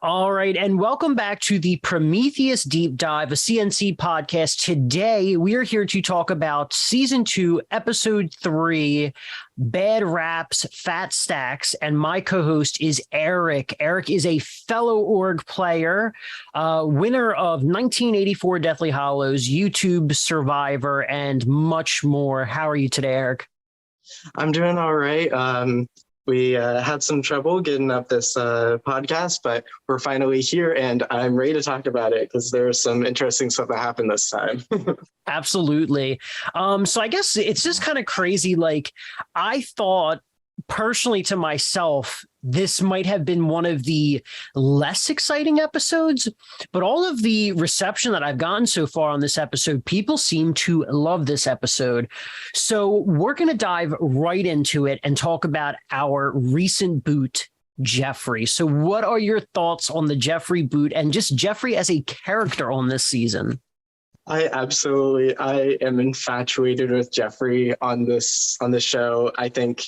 All right, and welcome back to the Prometheus Deep Dive, a CNC podcast. Today, we are here to talk about Season 2, Episode 3, Bad Raps, Fat Stacks, and my co-host is Eric. Eric is a fellow org player, winner of 1984 Deathly Hallows, YouTube Survivor, and much more. How are you today, Eric? I'm doing all right. We had some trouble getting up this podcast, but we're finally here and I'm ready to talk about it because there's some interesting stuff that happened this time. Absolutely. So I guess it's just kind of crazy. Like, I thought personally to myself, this might have been one of the less exciting episodes, but all of the reception that I've gotten so far on this episode, people seem to love this episode. So we're going to dive right into it and talk about our recent boot, Jeffrey. So what are your thoughts on the Jeffrey boot and just Jeffrey as a character on this season? I am infatuated with Jeffrey on this show. I think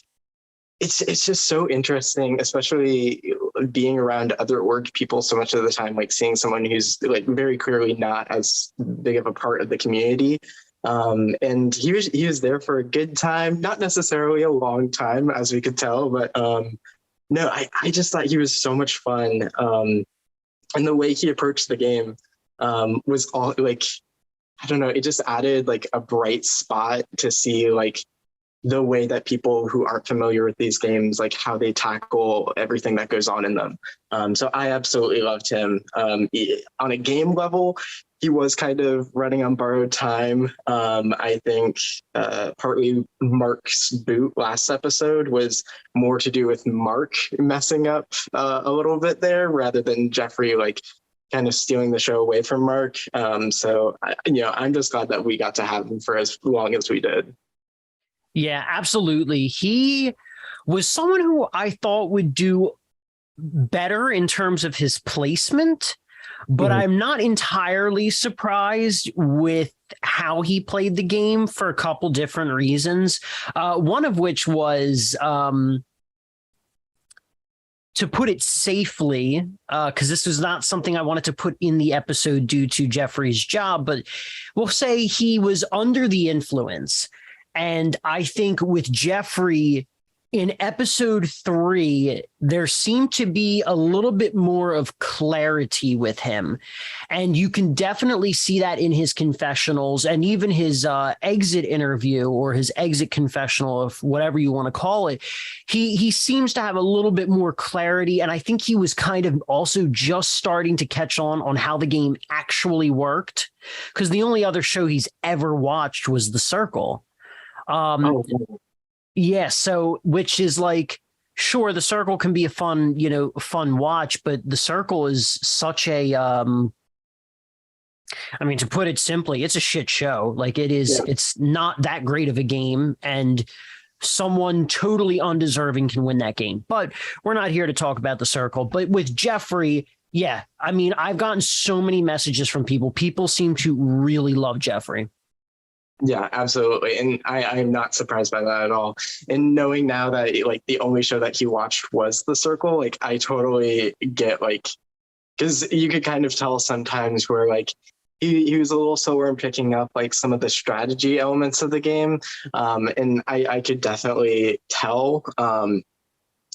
it's just so interesting, especially being around other org people so much of the time, like seeing someone who's like very clearly not as big of a part of the community. And he was there for a good time, not necessarily a long time, as we could tell, but no, I just thought he was so much fun. And the way he approached the game was all like, I don't know, it just added like a bright spot to see like the way that people who aren't familiar with these games, like how they tackle everything that goes on in them. So I absolutely loved him. On a game level, he was kind of running on borrowed time. I think partly Mark's boot last episode was more to do with Mark messing up a little bit there rather than Jeffrey like kind of stealing the show away from Mark. So I'm just glad that we got to have him for as long as we did. Yeah, absolutely. He was someone who I thought would do better in terms of his placement, but I'm not entirely surprised with how he played the game for a couple different reasons. One of which was, to put it safely, because this was not something I wanted to put in the episode due to Jeffrey's job, but we'll say he was under the influence. And I think with Jeffrey in episode 3, there seemed to be a little bit more of clarity with him. And you can definitely see that in his confessionals and even his exit interview or his exit confessional, of whatever you want to call it. He seems to have a little bit more clarity. And I think he was kind of also just starting to catch on how the game actually worked, because the only other show he's ever watched was The Circle. Yeah, so which is like, sure, The Circle can be a fun watch, but The Circle is such a to put it simply, it's a shit show. Like it is, It's not that great of a game, and someone totally undeserving can win that game. But we're not here to talk about The Circle. But with Jeffrey, yeah, I've gotten so many messages from people. People seem to really love Jeffrey. Yeah, absolutely. And I'm not surprised by that at all. And knowing now that like the only show that he watched was The Circle, like I totally get like, because you could kind of tell sometimes where like he was a little slower in picking up like some of the strategy elements of the game. And I could definitely tell.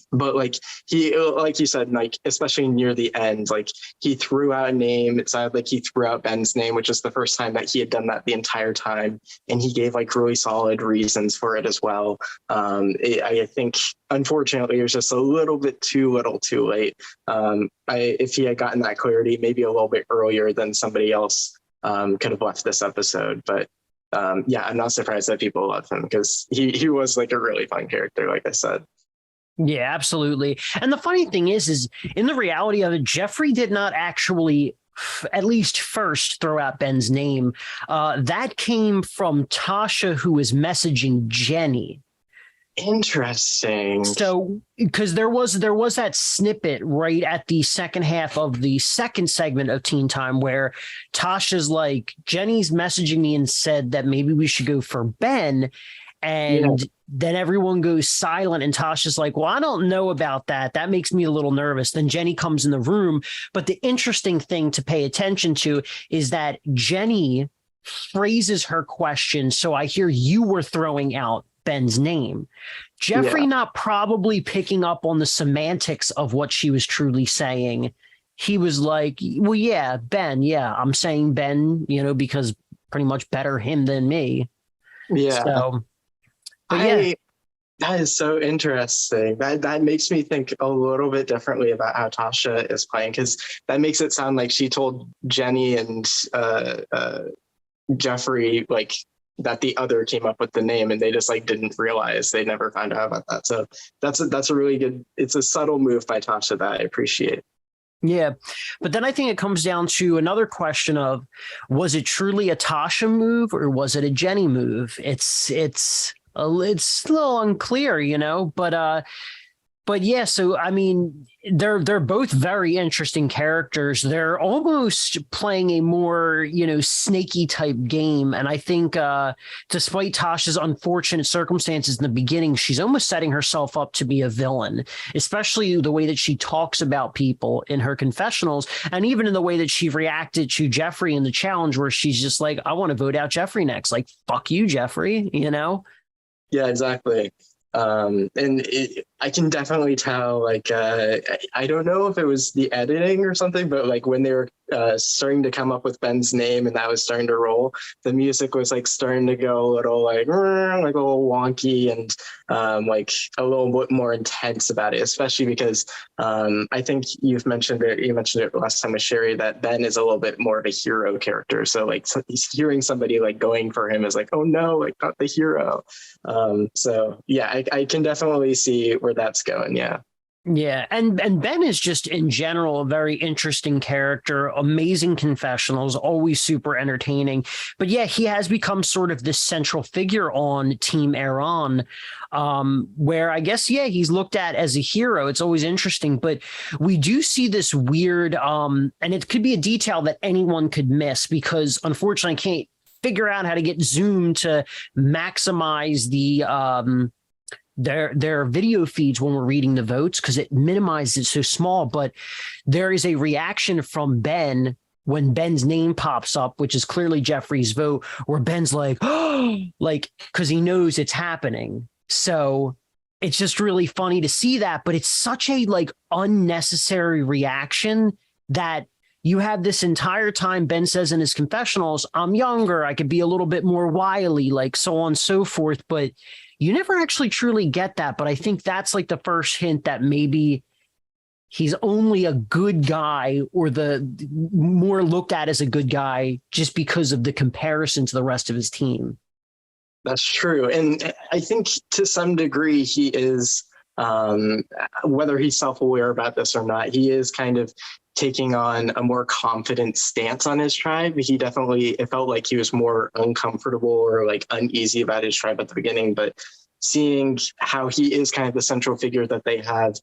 But like like you said, like especially near the end, like he threw out a name. It sounded like he threw out Ben's name, which is the first time that he had done that the entire time, and he gave like really solid reasons for it as well. I think unfortunately it was just a little bit too late. If he had gotten that clarity maybe a little bit earlier, then somebody else could have left this episode. But yeah, I'm not surprised that people love him because he was like a really fun character, like I said. Yeah, absolutely. And the funny thing is in the reality of it, Jeffrey did not actually, at least first, throw out Ben's name. That came from Tasha, who was messaging Jenny. Interesting. So, because there was that snippet right at the second half of the second segment of Teen Time where Tasha's like, Jenny's messaging me and said that maybe we should go for Ben. And then everyone goes silent, and Tasha's like, well, I don't know about that. That makes me a little nervous. Then Jenny comes in the room. But the interesting thing to pay attention to is that Jenny phrases her question. So I hear you were throwing out Ben's name. Jeffrey not probably picking up on the semantics of what she was truly saying. He was like, well, yeah, Ben. Yeah, I'm saying Ben, because pretty much better him than me. Yeah. So, but yeah. That is so interesting. That makes me think a little bit differently about how Tasha is playing, because that makes it sound like she told Jenny and Jeffrey like that the other came up with the name, and they just like didn't realize. They never found out about that. So that's a really good. It's a subtle move by Tasha that I appreciate. Yeah, but then I think it comes down to another question of, was it truly a Tasha move or was it a Jenny move? It's a little unclear, but yeah. So I mean, they're both very interesting characters. They're almost playing a more snaky type game, and I think despite Tasha's unfortunate circumstances in the beginning, she's almost setting herself up to be a villain, especially the way that she talks about people in her confessionals, and even in the way that she reacted to Jeffrey in the challenge, where she's just like, I want to vote out Jeffrey next. Like, fuck you, Jeffrey. Yeah, exactly. I can definitely tell, like, I don't know if it was the editing or something, but like when they were starting to come up with Ben's name and that was starting to roll, the music was like starting to go a little like a little wonky and like a little bit more intense about it, especially because I think you mentioned it last time with Sherry, that Ben is a little bit more of a hero character. So like hearing somebody like going for him is like, oh no, like not the hero. So yeah, I can definitely see where that's going. Yeah. Yeah, and Ben is just in general a very interesting character, amazing confessionals, always super entertaining. But yeah, he has become sort of this central figure on Team Iran, where I guess, yeah, he's looked at as a hero. It's always interesting, but we do see this weird, and it could be a detail that anyone could miss because unfortunately I can't figure out how to get Zoom to maximize the their video feeds when we're reading the votes because it minimizes it so small. But there is a reaction from Ben when Ben's name pops up, which is clearly Jeffrey's vote, where Ben's like, oh, like, because he knows it's happening. So it's just really funny to see that, but it's such a like unnecessary reaction that you have this entire time. Ben says in his confessionals, I'm younger, I could be a little bit more wily, like so on and so forth. But you never actually truly get that. But I think that's like the first hint that maybe he's only a good guy or the more looked at as a good guy just because of the comparison to the rest of his team. That's true. And I think to some degree he is, whether he's self-aware about this or not, he is kind of taking on a more confident stance on his tribe. It felt like he was more uncomfortable or like uneasy about his tribe at the beginning, but seeing how he is kind of the central figure that they have,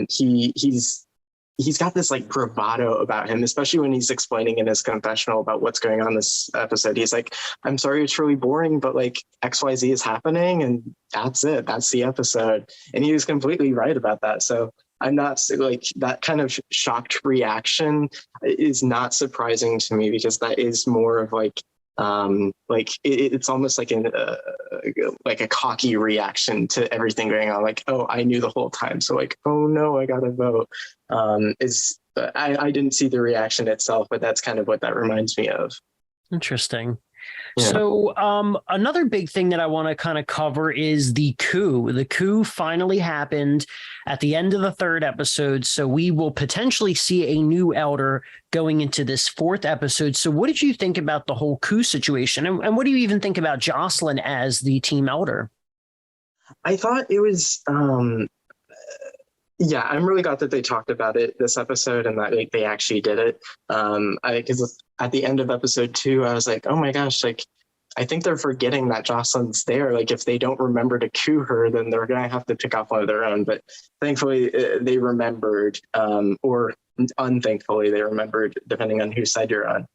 he's got this like bravado about him, especially when he's explaining in his confessional about what's going on this episode. He's like, I'm sorry, it's really boring, but like XYZ is happening and that's it. That's the episode. And he was completely right about that. So I'm not like that kind of shocked reaction is not surprising to me because that is more of like it's almost like a cocky reaction to everything going on. Like, oh, I knew the whole time. So like, oh no, I got to vote. I didn't see the reaction itself, but that's kind of what that reminds me of. Interesting. Yeah. So another big thing that I want to kind of cover is the coup. The coup finally happened at the end of the third episode. So we will potentially see a new elder going into this fourth episode. So what did you think about the whole coup situation? And what do you even think about Jocelyn as the team elder? I thought it was, yeah, I'm really glad that they talked about it this episode and that like they actually did it. Because at the end of episode 2, I was like, oh my gosh, like I think they're forgetting that Jocelyn's there. Like if they don't remember to coup her, then they're gonna have to pick off one of their own. But thankfully they remembered, or unthankfully they remembered, depending on whose side you're on.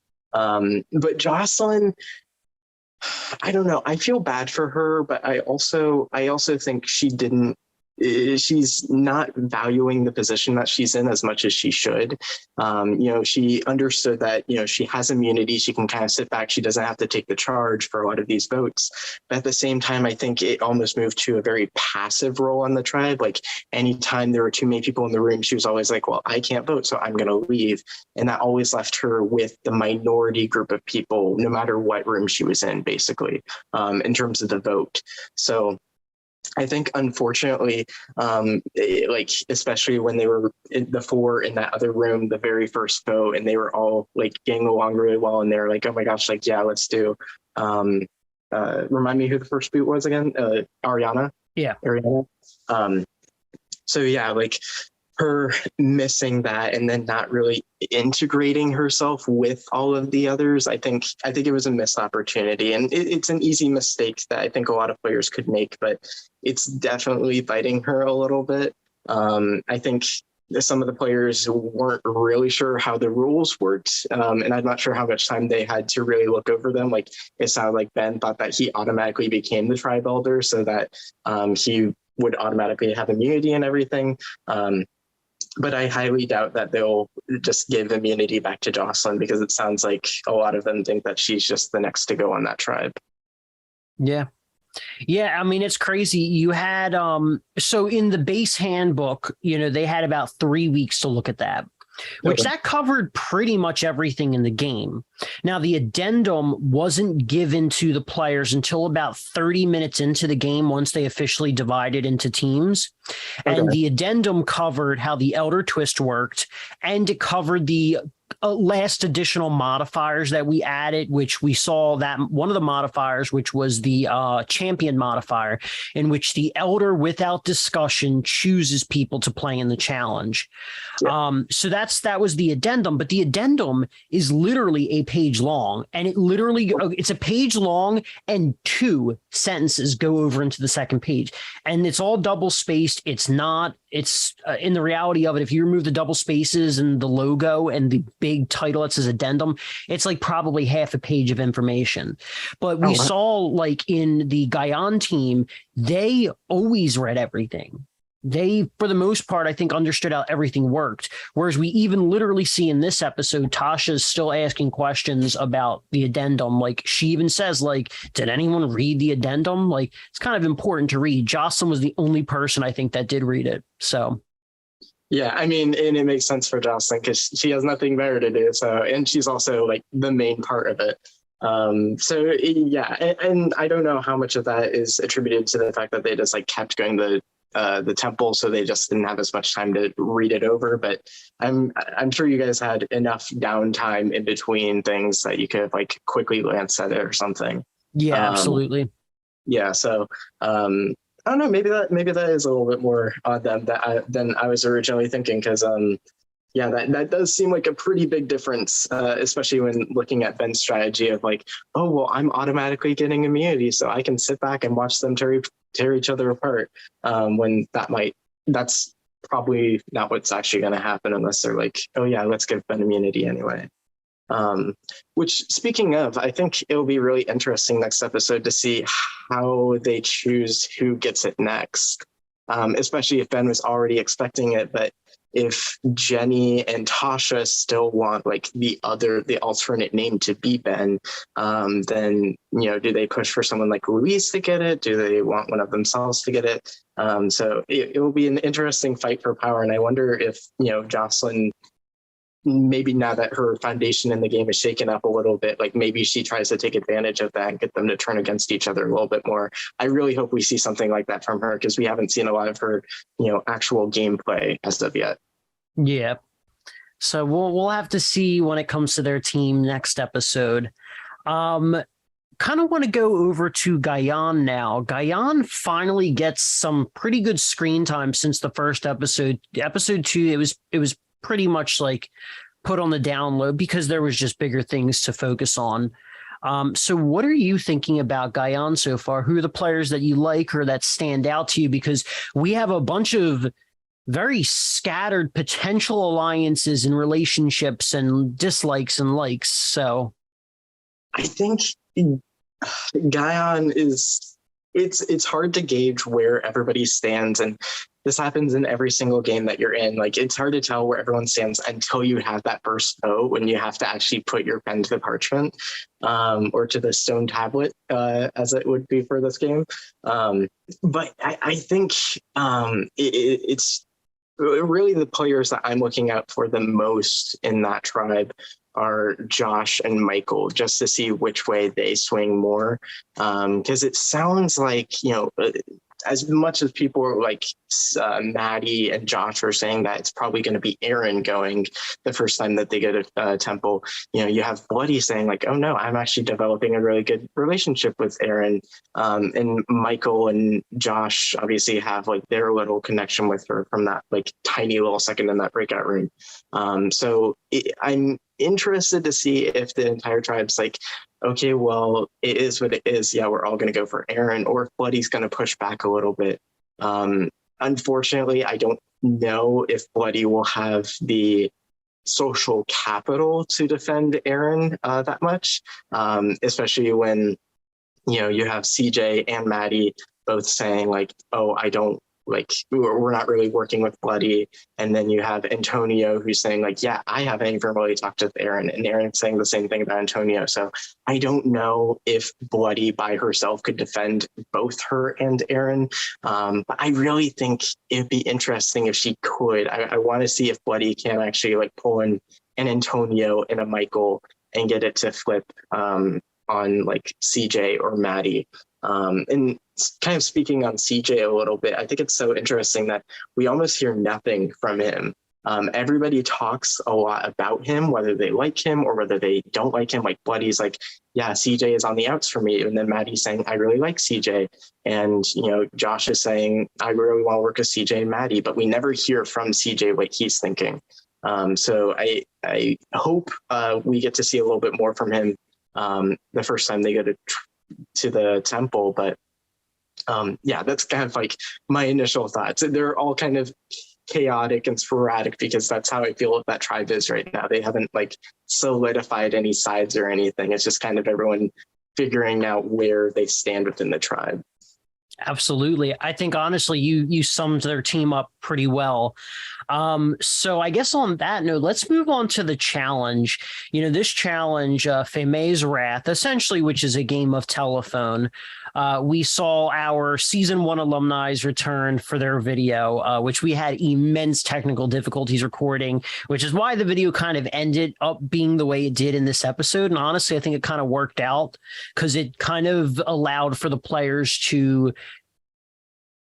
But Jocelyn, I don't know. I feel bad for her, but I also think she's not valuing the position that she's in as much as she should. She understood that, she has immunity. She can kind of sit back. She doesn't have to take the charge for a lot of these votes. But at the same time, I think it almost moved to a very passive role on the tribe. Like anytime there were too many people in the room, she was always like, well, I can't vote, so I'm going to leave. And that always left her with the minority group of people, no matter what room she was in, basically, in terms of the vote. So I think, unfortunately, especially when they were the four in that other room, the very first vote, and they were all like getting along really well, and they're like, "Oh my gosh, like yeah, let's do." Remind me who the first boot was again? Ariana. Yeah. Ariana. So yeah, like her missing that and then not really integrating herself with all of the others. I think it was a missed opportunity, and it's an easy mistake that I think a lot of players could make, but it's definitely biting her a little bit. I think some of the players weren't really sure how the rules worked, and I'm not sure how much time they had to really look over them. Like it sounded like Ben thought that he automatically became the tribe elder so that he would automatically have immunity and everything. But I highly doubt that they'll just give immunity back to Jocelyn, because it sounds like a lot of them think that she's just the next to go on that tribe. Yeah. Yeah, I mean, it's crazy. You had so in the base handbook, they had about 3 weeks to look at that, which that covered pretty much everything in the game. Now, the addendum wasn't given to the players until about 30 minutes into the game, once they officially divided into teams. And the addendum covered how the Elder Twist worked, and it covered the last additional modifiers that we added, which we saw that one of the modifiers, which was the champion modifier, in which the elder without discussion chooses people to play in the challenge. Yeah. So that was the addendum, but the addendum is literally a page long, and it's a page long and 2 sentences go over into the second page, and it's all double spaced. It's in the reality of it, if you remove the double spaces and the logo and the big title that says addendum, it's like probably half a page of information. But we saw, like in the Guyan team, they always read everything. They, for the most part, I think understood how everything worked. Whereas we even literally see in this episode, Tasha's still asking questions about the addendum. Like she even says, like, did anyone read the addendum? Like it's kind of important to read. Jocelyn was the only person I think that did read it. So. Yeah, I mean, and it makes sense for Jocelyn because she has nothing better to do. So, and she's also like the main part of it. So yeah, and I don't know how much of that is attributed to the fact that they just like kept going the temple, so they just didn't have as much time to read it over. But I'm sure you guys had enough downtime in between things that you could like quickly glance at it or something. Yeah, absolutely. Yeah, so I don't know. Maybe that is a little bit more on them than I was originally thinking, because yeah, that does seem like a pretty big difference, especially when looking at Ben's strategy of like, oh well, I'm automatically getting immunity, so I can sit back and watch them tear each other apart. When that's probably not what's actually going to happen unless they're like, oh yeah, let's give Ben immunity anyway. Which, speaking of, I think it'll be really interesting next episode to see how they choose who gets it next, especially if Ben was already expecting it. But if Jenny and Tasha still want like the alternate name to be Ben, then, do they push for someone like Louise to get it? Do they want one of themselves to get it? So it will be an interesting fight for power. And I wonder if, Jocelyn, maybe now that her foundation in the game is shaken up a little bit, like maybe she tries to take advantage of that and get them to turn against each other a little bit more. I really hope we see something like that from her, because we haven't seen a lot of her, actual gameplay as of yet. Yeah. So we'll have to see when it comes to their team next episode. Kind of want to go over to Guyan now. Guyan finally gets some pretty good screen time since the first episode. Episode 2, it was pretty much like put on the down low because there was just bigger things to focus on. So what are you thinking about Guyan so far? Who are the players that you like or that stand out to you? Because we have a bunch of very scattered potential alliances and relationships and dislikes and likes. So I think Guion is it's hard to gauge where everybody stands, and this happens in every single game that you're in. Like, it's hard to tell where everyone stands until you have that first vote, when you have to actually put your pen to the parchment, or to the stone tablet, as it would be for this game. But I think it's really the players that I'm looking out for the most in that tribe are Josh and Michael, just to see which way they swing more. Because it sounds like, as much as people are like Maddie and Josh are saying that it's probably going to be Aaron going the first time that they go to Temple, you have Bloody saying like, oh no, I'm actually developing a really good relationship with Aaron. And Michael and Josh obviously have like their little connection with her from that like tiny little second in that breakout room. I'm interested to see if the entire tribe's like, okay, well, it is what it is. Yeah, we're all going to go for Aaron, or if Bloody's going to push back a little bit. Unfortunately, I don't know if Bloody will have the social capital to defend Aaron that much, especially when, you have CJ and Maddie both saying like, oh, I don't, like, we're not really working with Bloody. And then you have Antonio who's saying like, yeah, I haven't even really talked with Aaron, and Aaron's saying the same thing about Antonio. So I don't know if Bloody by herself could defend both her and Aaron. But I really think it'd be interesting if she could. I want to see if Bloody can actually like pull in an Antonio and a Michael and get it to flip on like CJ or Maddie. And kind of speaking on CJ a little bit, I think it's so interesting that we almost hear nothing from him. Everybody talks a lot about him, whether they like him or whether they don't like him. Like Bloody's like, yeah, CJ is on the outs for me. And then Maddie's saying, I really like CJ. And, Josh is saying, I really want to work with CJ and Maddie, but we never hear from CJ what he's thinking. So I hope we get to see a little bit more from him the first time they go to the temple. But yeah, that's kind of like my initial thoughts. They're all kind of chaotic and sporadic because that's how I feel that tribe is right now. They haven't like solidified any sides or anything. It's just kind of everyone figuring out where they stand within the tribe. Absolutely. I think honestly, you summed their team up pretty well. So I guess on that note, let's move on to the challenge. This challenge, Feme's Wrath, essentially, which is a game of telephone. We saw our season 1 alumni return for their video, which we had immense technical difficulties recording, which is why the video kind of ended up being the way it did in this episode. And honestly, I think it kind of worked out because it kind of allowed for the players to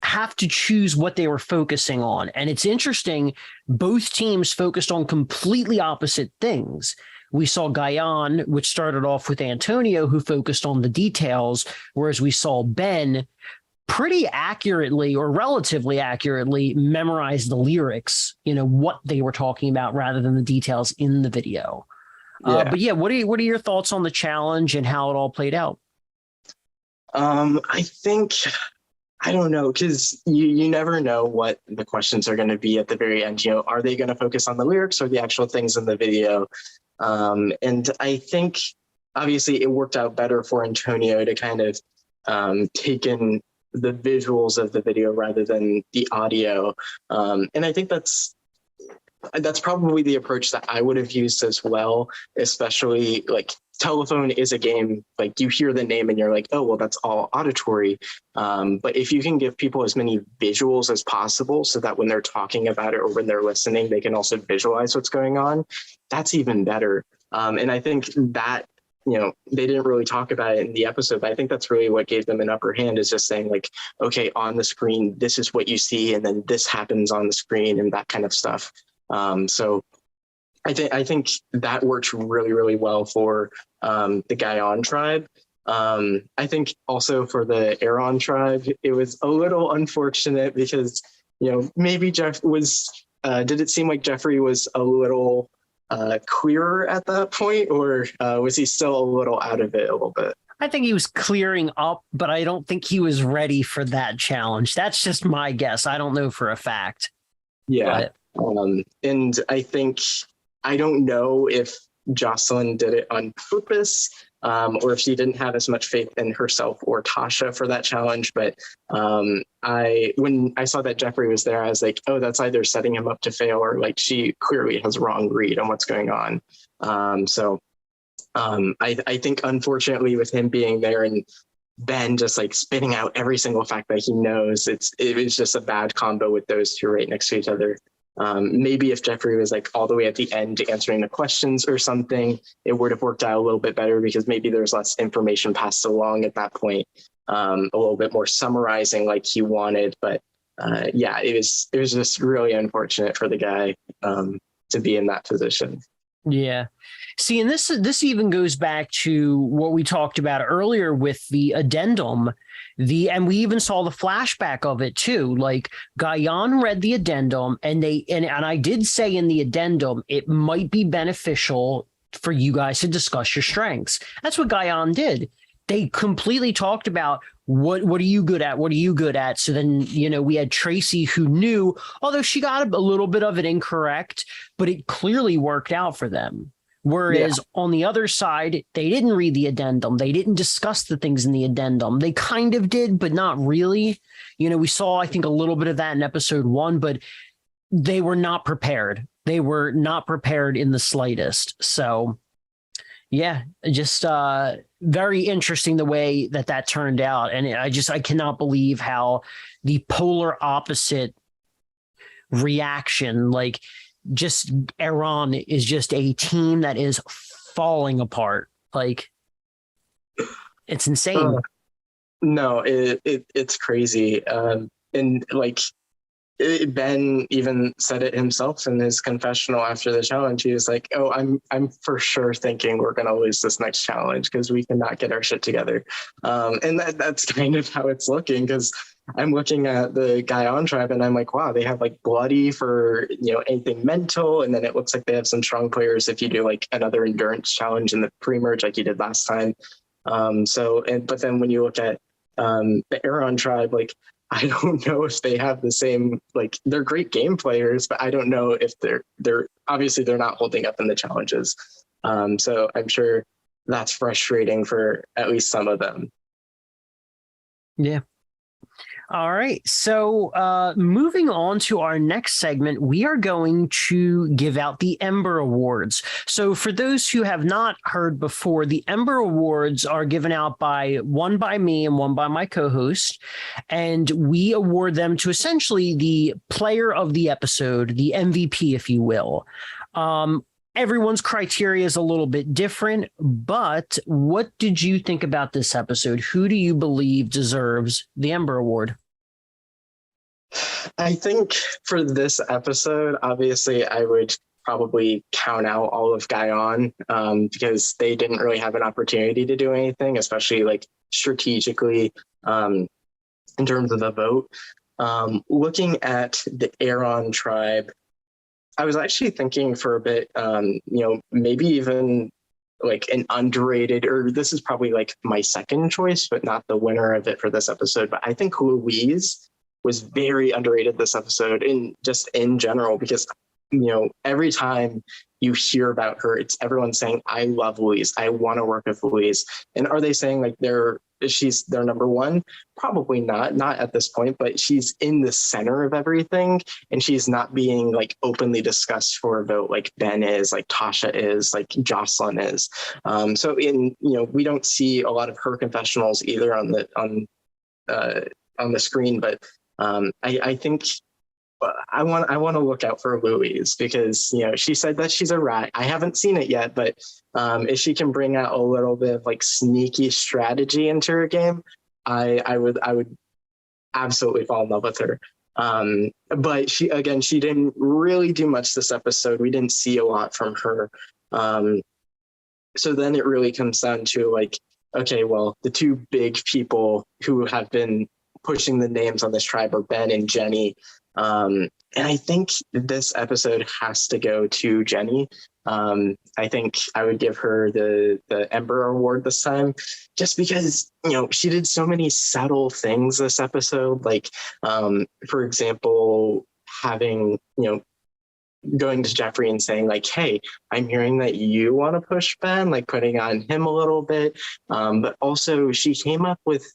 have to choose what they were focusing on. And it's interesting, both teams focused on completely opposite things. We saw Guion, which started off with Antonio, who focused on the details, whereas we saw Ben pretty accurately or relatively accurately memorize the lyrics, what they were talking about rather than the details in the video. But yeah, what are your thoughts on the challenge and how it all played out? I think, I don't know, because you never know what the questions are going to be at the very end. Are they going to focus on the lyrics or the actual things in the video? And I think obviously it worked out better for Antonio to kind of take in the visuals of the video rather than the audio. And I think that's probably the approach that I would have used as well, especially like telephone is a game, like you hear the name and you're like, oh, well, that's all auditory. But if you can give people as many visuals as possible so that when they're talking about it or when they're listening, they can also visualize what's going on, that's even better. And I think that, they didn't really talk about it in the episode, but I think that's really what gave them an upper hand, is just saying like, okay, on the screen, this is what you see, and then this happens on the screen and that kind of stuff. So I think that works really, really well for the Guion tribe. I think also for the Aeron tribe, it was a little unfortunate because, maybe Jeff was, did it seem like Jeffrey was a little clearer at that point, or was he still a little out of it a little bit? I think he was clearing up, but I don't think he was ready for that challenge. That's just my guess. I don't know for a fact. Yeah. And I think, I don't know if Jocelyn did it on purpose, or if she didn't have as much faith in herself or Tasha for that challenge. But when I saw that Jeffrey was there, I was like, oh, that's either setting him up to fail or like she clearly has a wrong read on what's going on. I think unfortunately with him being there and Ben just like spitting out every single fact that he knows, it was just a bad combo with those two right next to each other. Maybe if Jeffrey was like all the way at the end answering the questions or something, it would have worked out a little bit better because maybe there's less information passed along at that point, a little bit more summarizing like he wanted. But yeah, it was just really unfortunate for the guy to be in that position. Yeah. See, and this even goes back to what we talked about earlier with the addendum, and we even saw the flashback of it too. Like Guyon read the addendum, and I did say in the addendum it might be beneficial for you guys to discuss your strengths. That's what Guyon did. They completely talked about what are you good at? What are you good at? So then, we had Tracy who knew, although she got a little bit of it incorrect, but it clearly worked out for them. Whereas on the other side, they didn't read the addendum. They didn't discuss the things in the addendum. They kind of did, but not really. We saw, I think, a little bit of that in episode 1, but they were not prepared. They were not prepared in the slightest. So yeah, just very interesting the way that turned out. And I cannot believe how the polar opposite reaction, like just Iran is just a team that is falling apart. Like it's insane. No, it's crazy. And like Ben even said it himself in his confessional after the challenge. He was like, "Oh, I'm for sure thinking we're gonna lose this next challenge because we cannot get our shit together." And that's kind of how it's looking, because I'm looking at the Guyon tribe and I'm like, wow, they have like Bloody for anything mental, and then it looks like they have some strong players if you do like another endurance challenge in the pre-merge like you did last time. But then when you look at the Aeron tribe, like I don't know if they have the same, like they're great game players, but I don't know if they're obviously they're not holding up in the challenges. So I'm sure that's frustrating for at least some of them. Yeah. All right. So moving on to our next segment, we are going to give out the Ember Awards. So for those who have not heard before, the Ember Awards are given out one by me and one by my co-host. And we award them to essentially the player of the episode, the MVP, if you will. Everyone's criteria is a little bit different, but what did you think about this episode? Who do you believe deserves the Ember Award? I think for this episode, obviously, I would probably count out all of Guyon because they didn't really have an opportunity to do anything, especially like strategically in terms of the vote. Looking at the Aeron tribe, I was actually thinking for a bit, maybe even like an underrated, or this is probably like my second choice, but not the winner of it for this episode. But I think Louise was very underrated this episode, and just in general, because every time you hear about her, it's everyone saying, I love Louise, I want to work with Louise. And are they saying like she's their number one? Probably not at this point, but she's in the center of everything, and she's not being like openly discussed for a vote like Ben is, like Tasha is, like Jocelyn is. So we don't see a lot of her confessionals either on the screen, but I think I want to look out for Louise, because she said that she's a rat. I haven't seen it yet, but if she can bring out a little bit of like sneaky strategy into her game, I would absolutely fall in love with her. But she didn't really do much this episode. We didn't see a lot from her. So then it really comes down to like, okay, well, the two big people who have been pushing the names on this tribe are Ben and Jenny. And I think this episode has to go to Jenny. I think I would give her the Ember Award this time, just because, she did so many subtle things this episode. Like, for example, having, going to Jeffrey and saying like, hey, I'm hearing that you want to push Ben, like putting on him a little bit. But also she came up with,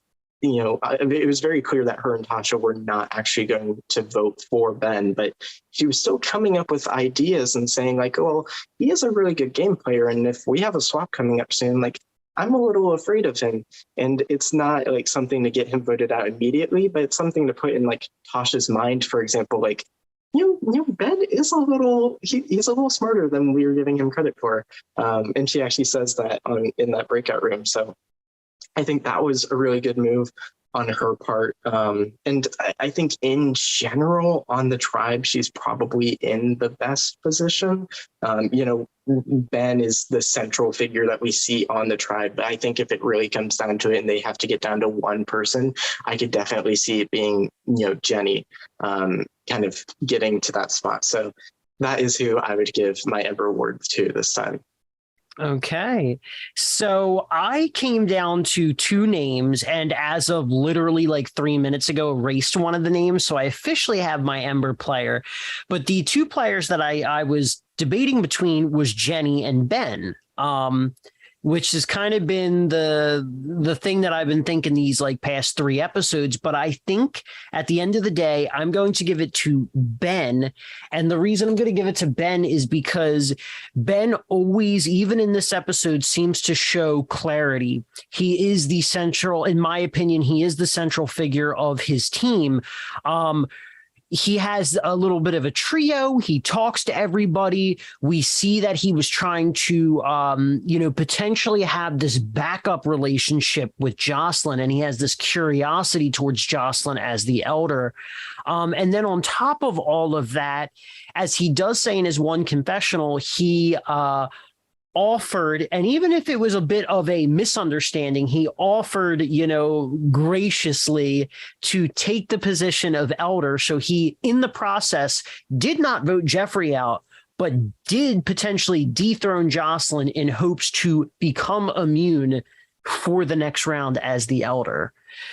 it was very clear that her and Tasha were not actually going to vote for Ben, but she was still coming up with ideas and saying like, well, he is a really good game player. And if we have a swap coming up soon, like, I'm a little afraid of him. And it's not like something to get him voted out immediately, but it's something to put in like Tasha's mind, for example, like, Ben is he's a little smarter than we were giving him credit for. And she actually says that in that breakout room. So I think that was a really good move on her part. And I think in general on the tribe, she's probably in the best position. Ben is the central figure that we see on the tribe. But I think if it really comes down to it and they have to get down to one person, I could definitely see it being, Jenny kind of getting to that spot. So that is who I would give my Ember Award to this time. Okay. So I came down to two names, and as of literally like 3 minutes ago, erased one of the names. So I officially have my Ember player. But the two players that I was debating between was Jenny and Ben, which has kind of been the thing that I've been thinking these like past 3 episodes. But I think at the end of the day, I'm going to give it to Ben. And the reason I'm going to give it to Ben is because Ben always, even in this episode, seems to show clarity. He is the central, in my opinion, he is the central figure of his team. He has a little bit of a trio. He talks to everybody. We see that he was trying to, potentially have this backup relationship with Jocelyn, and he has this curiosity towards Jocelyn as the elder. And then on top of all of that, as he does say in his one confessional, he offered, and even if it was a bit of a misunderstanding, he offered, graciously to take the position of elder. So he, in the process, did not vote Jeffrey out, but did potentially dethrone Jocelyn in hopes to become immune for the next round as the elder.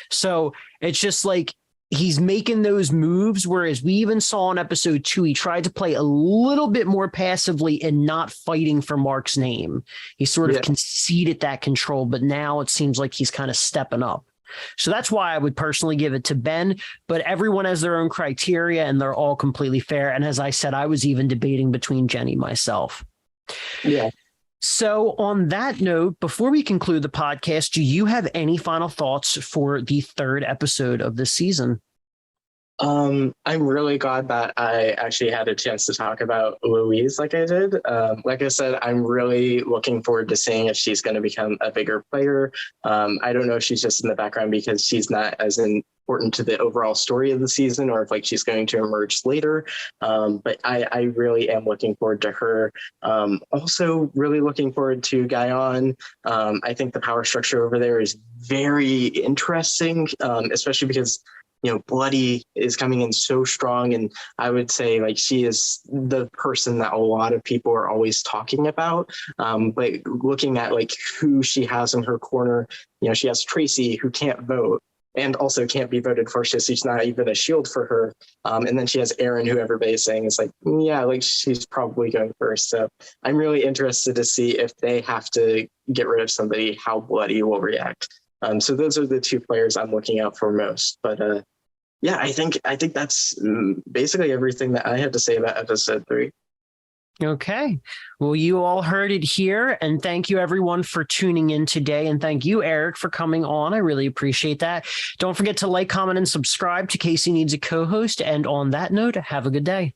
So it's just like, he's making those moves, whereas we even saw in episode 2, he tried to play a little bit more passively and not fighting for Mark's name. He sort of conceded that control, but now it seems like he's kind of stepping up. So that's why I would personally give it to Ben, but everyone has their own criteria and they're all completely fair. And as I said, I was even debating between Jenny myself. Yeah. So on that note, before we conclude the podcast, do you have any final thoughts for the 3rd episode of this season? I'm really glad that I actually had a chance to talk about Louise like I did. Like I said, I'm really looking forward to seeing if she's going to become a bigger player. I don't know if she's just in the background because she's not as important to the overall story of the season, or if like she's going to emerge later. But I really am looking forward to her. Also really looking forward to Guyon. I think the power structure over there is very interesting, especially because Bloody is coming in so strong, and I would say like she is the person that a lot of people are always talking about. But looking at like who she has in her corner, she has Tracy, who can't vote and also can't be voted for. She's not even a shield for her. And then she has Erin, who everybody's saying is like, yeah, like she's probably going first. So I'm really interested to see if they have to get rid of somebody, how Bloody will react. So those are the two players I'm looking out for most. But yeah, I think that's basically everything that I had to say about episode 3. Okay. Well, you all heard it here. And thank you, everyone, for tuning in today. And thank you, Eric, for coming on. I really appreciate that. Don't forget to like, comment, and subscribe to Casey Needs a Co-host. And on that note, have a good day.